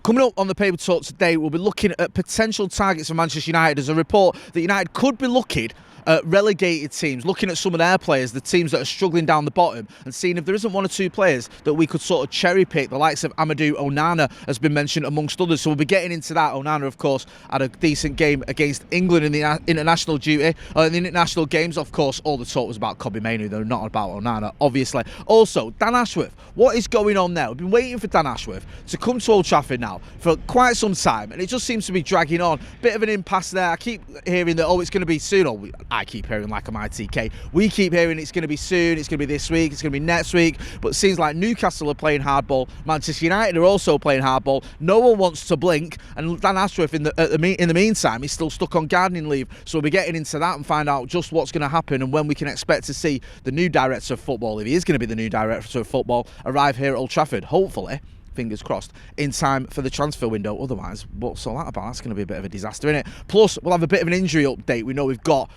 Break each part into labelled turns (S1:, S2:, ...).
S1: Coming up on the Paper Talk today, we'll be looking at potential targets for Manchester United. There's a report that United could be looking at relegated teams, looking at some of their players, the teams that are struggling down the bottom, and seeing if there isn't one or two players that we could sort of cherry pick. The likes of Amadou Onana has been mentioned amongst others, so we'll be getting into that. Onana, of course, had a decent game against England in the international duty, in the international games. Of course, all the talk was about Kobbie Mainoo, though not about Onana, obviously. Also, Dan Ashworth, what is going on there? We've been waiting for Dan Ashworth to come to Old Trafford now for quite some time, and it just seems to be dragging on. Bit of an impasse there. I keep hearing that, it's going to be soon, or I keep hearing like I'm ITK. We keep hearing it's going to be soon, it's going to be this week, it's going to be next week, but it seems like Newcastle are playing hardball, Manchester United are also playing hardball. No one wants to blink, and Dan Ashworth in the meantime, he's still stuck on gardening leave, so we'll be getting into that and find out just what's going to happen and when we can expect to see the new director of football, if he is going to be the new director of football, arrive here at Old Trafford, hopefully, fingers crossed, in time for the transfer window. Otherwise, what's all that about? That's going to be a bit of a disaster, isn't it? Plus, we'll have a bit of an injury update. We know we've got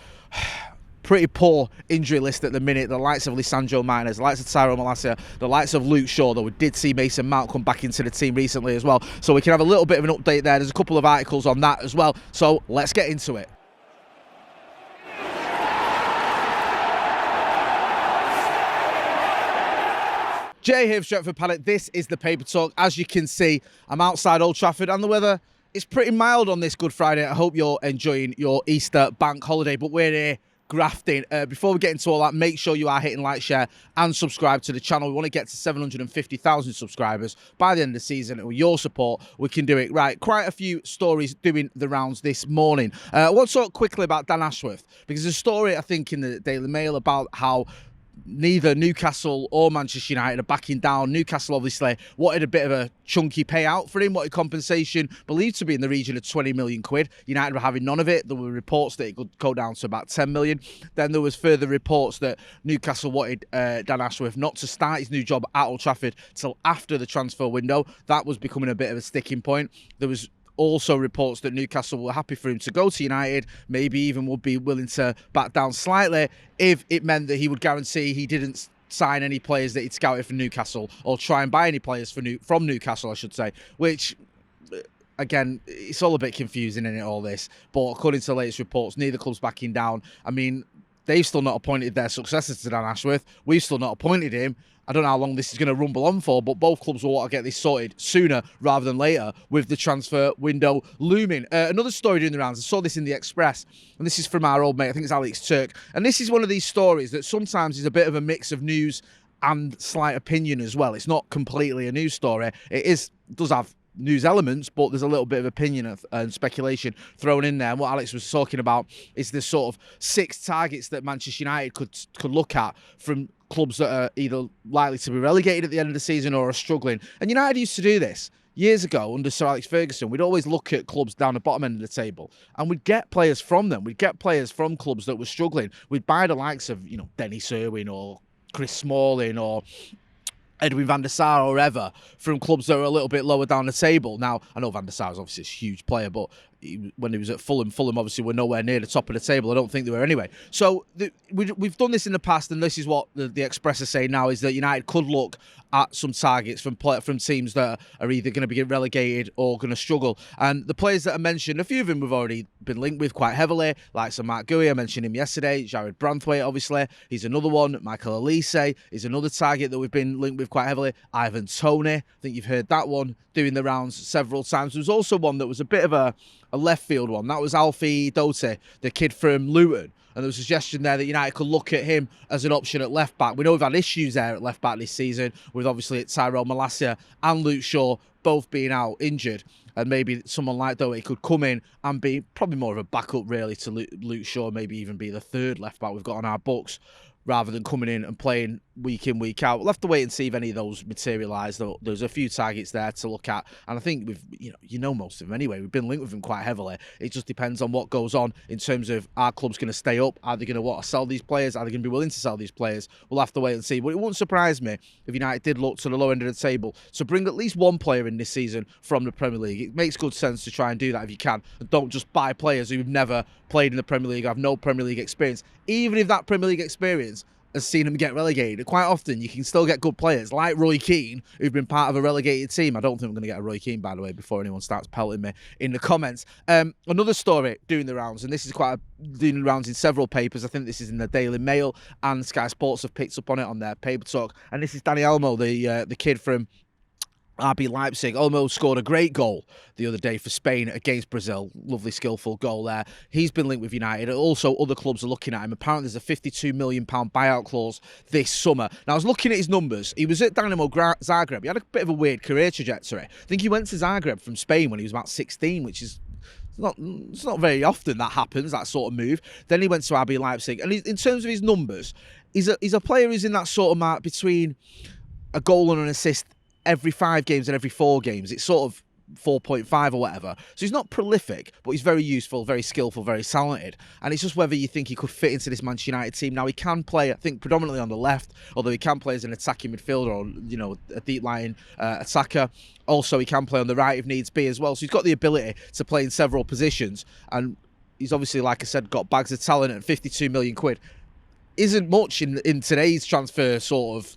S1: pretty poor injury list at the minute. The likes of Lisandro Martinez, the likes of Tyrone Malacia, the likes of Luke Shaw, though we did see Mason Mount come back into the team recently as well. So we can have a little bit of an update there. There's a couple of articles on that as well. So let's get into it. Jay here from Stretford, Paddock. This is the Paper Talk. As you can see, I'm outside Old Trafford and the weather is pretty mild on this Good Friday. I hope you're enjoying your Easter bank holiday, but we're here grafting. Before we get into all that, make sure you are hitting like, share and subscribe to the channel. We want to get to 750,000 subscribers by the end of the season, and with your support we can do it. Right, quite a few stories doing the rounds this morning. I want to talk quickly about Dan Ashworth, because there's a story I think in the Daily Mail about how neither Newcastle or Manchester United are backing down. Newcastle obviously wanted a bit of a chunky payout for him, wanted compensation, believed to be in the region of 20 million quid. United were having none of it. There were reports that it could go down to about 10 million. Then there was further reports that Newcastle wanted Dan Ashworth not to start his new job at Old Trafford till after the transfer window. That was becoming a bit of a sticking point. There was also reports that Newcastle were happy for him to go to United, maybe even would be willing to back down slightly if it meant that he would guarantee he didn't sign any players that he'd scouted for Newcastle, or try and buy any players from Newcastle, I should say, which, again, it's all a bit confusing in it, all this. But according to the latest reports, neither club's backing down. I mean, they've still not appointed their successor to Dan Ashworth. We've still not appointed him. I don't know how long this is going to rumble on for, but both clubs will want to get this sorted sooner rather than later, with the transfer window looming. Another story doing the rounds, I saw this in the Express, and this is from our old mate, I think it's Alex Turk. And this is one of these stories that sometimes is a bit of a mix of news and slight opinion as well. It's not completely a news story. It does have news elements, but there's a little bit of opinion and speculation thrown in there. And what Alex was talking about is the sort of 6 targets that Manchester United could look at from clubs that are either likely to be relegated at the end of the season or are struggling. And United used to do this years ago under Sir Alex Ferguson. We'd always look at clubs down the bottom end of the table, and we'd get players from them. We'd get players from clubs that were struggling. We'd buy the likes of, Dennis Irwin or Chris Smalling or Edwin van der Sar or whatever from clubs that are a little bit lower down the table. Now, I know van der Sar is obviously a huge player, but when he was at Fulham obviously were nowhere near the top of the table. I don't think they were anyway. So we've done this in the past, and this is what the Express are saying now, is that United could look at some targets from teams that are either going to be relegated or going to struggle. And the players that I mentioned, a few of them we've already been linked with quite heavily, like Sir Mark Gouy, I mentioned him yesterday. Jared Branthwaite, obviously, he's another one. Michael Olise is another target that we've been linked with quite heavily. Ivan Toney, I think you've heard that one doing the rounds several times. There was also one that was a bit of a left field one. That was Alfie Dote, the kid from Luton. And there was a suggestion there that United could look at him as an option at left back. We know we've had issues there at left back this season, with obviously Tyrone Malacia and Luke Shaw both being out injured. And maybe someone like Dote could come in and be probably more of a backup really to Luke Shaw, maybe even be the third left back we've got on our books, rather than coming in and playing week in, week out. We'll have to wait and see if any of those materialise. There's a few targets there to look at, and I think you know most of them anyway. We've been linked with them quite heavily. It just depends on what goes on in terms of, our club's going to stay up? Are they going to want to sell these players? Are they going to be willing to sell these players? We'll have to wait and see. But it wouldn't surprise me if United did look to the low end of the table to bring at least one player in this season from the Premier League. It makes good sense to try and do that if you can, and don't just buy players who've never played in the Premier League, have no Premier League experience. Even if that Premier League experience has seen them get relegated. Quite often, you can still get good players like Roy Keane, who've been part of a relegated team. I don't think I'm going to get a Roy Keane, by the way, before anyone starts pelting me in the comments. Another story doing the rounds, and this is doing the rounds in several papers. I think this is in the Daily Mail, and Sky Sports have picked up on it on their paper talk. And this is Dani Olmo, the kid from RB Leipzig. Olmo scored a great goal the other day for Spain against Brazil. Lovely, skillful goal there. He's been linked with United. Also, other clubs are looking at him. Apparently, there's a £52 million buyout clause this summer. Now, I was looking at his numbers. He was at Dynamo Zagreb. He had a bit of a weird career trajectory. I think he went to Zagreb from Spain when he was about 16, which is it's not very often that happens, that sort of move. Then he went to RB Leipzig. And in terms of his numbers, he's a player who's in that sort of mark between a goal and an assist every 5 games and every 4 games. It's sort of 4.5 or whatever. So he's not prolific, but he's very useful, very skillful, very talented. And it's just whether you think he could fit into this Manchester United team. Now, he can play, I think, predominantly on the left, although he can play as an attacking midfielder or, a deep line attacker. Also, he can play on the right if needs be as well. So he's got the ability to play in several positions. And he's obviously, like I said, got bags of talent at 52 million quid. Isn't much in today's transfer sort of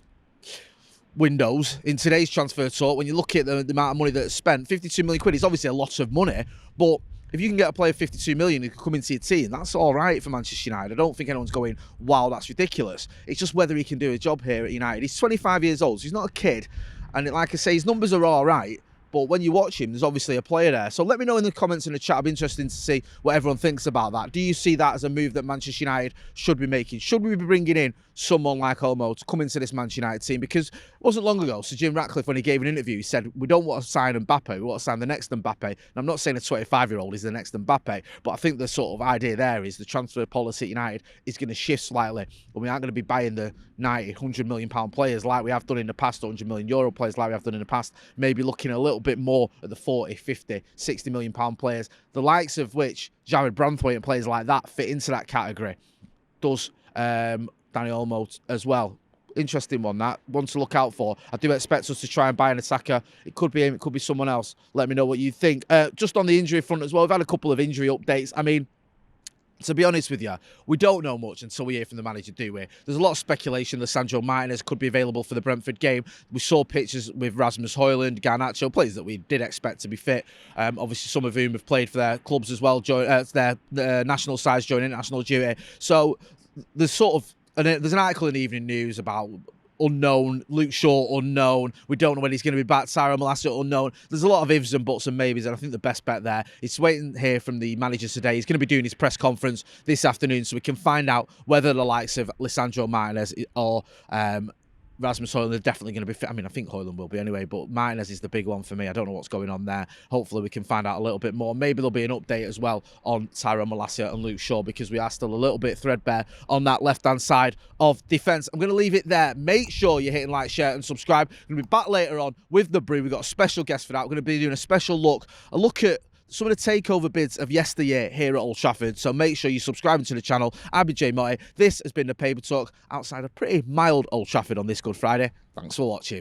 S1: windows, in today's transfer talk. When you look at the amount of money that's spent, 52 million quid is obviously a lot of money, but if you can get a player 52 million who can come into your team, that's all right for Manchester United. I don't think anyone's going, wow, that's ridiculous. It's just whether he can do a job here at United. He's 25 years old, so he's not a kid, and like I say, his numbers are all right. But when you watch him, there's obviously a player there. So let me know in the comments in the chat. I'd be interested to see what everyone thinks about that. Do you see that as a move that Manchester United should be making? Should we be bringing in someone like Olmo to come into this Manchester United team? Because it wasn't long ago, Sir Jim Ratcliffe, when he gave an interview, he said, we don't want to sign Mbappe, we want to sign the next Mbappe. And I'm not saying a 25-year-old is the next Mbappe, but I think the sort of idea there is the transfer policy at United is going to shift slightly. And we aren't going to be buying the 90, £100 million players like we have done in the past, €100 million players like we have done in the past. Maybe looking a little bit more at the 40, 50, £60 million players, the likes of which Jared Branthwaite and players like that fit into that category. Does Dani Olmo as well. Interesting one to look out for. I do expect us to try and buy an attacker. It could be him, it could be someone else. Let me know what you think. Just on the injury front as well, we've had a couple of injury updates. I mean, to be honest with you, we don't know much until we hear from the manager, do we? There's a lot of speculation that Sandro Martinez could be available for the Brentford game. We saw pictures with Rasmus Højlund, Garnacho, players that we did expect to be fit. Obviously, some of whom have played for their clubs as well, their national sides during international duty. So there's there's an article in the Evening News about unknown, Luke Shaw unknown, we don't know when he's going to be back, Tyrone Malacia unknown. There's a lot of ifs and buts and maybes, and I think the best bet there is to wait and hear from the manager today. He's going to be doing his press conference this afternoon, so we can find out whether the likes of Lisandro Martinez or Rasmus Højlund are definitely going to be fit. I mean, I think Højlund will be anyway, but Martinez is the big one for me. I don't know what's going on there. Hopefully we can find out a little bit more. Maybe there'll be an update as well on Tyrone Malacia and Luke Shaw, because we are still a little bit threadbare on that left-hand side of defence. I'm going to leave it there. Make sure you're hitting like, share and subscribe. I'm going to be back later on with The Brew. We've got a special guest for that. We're going to be doing a look at some of the takeover bids of yesteryear here at Old Trafford. So make sure you're subscribing to the channel. I've been Jay Motty. This has been the Paper Talk outside a pretty mild Old Trafford on this Good Friday. Thanks for watching.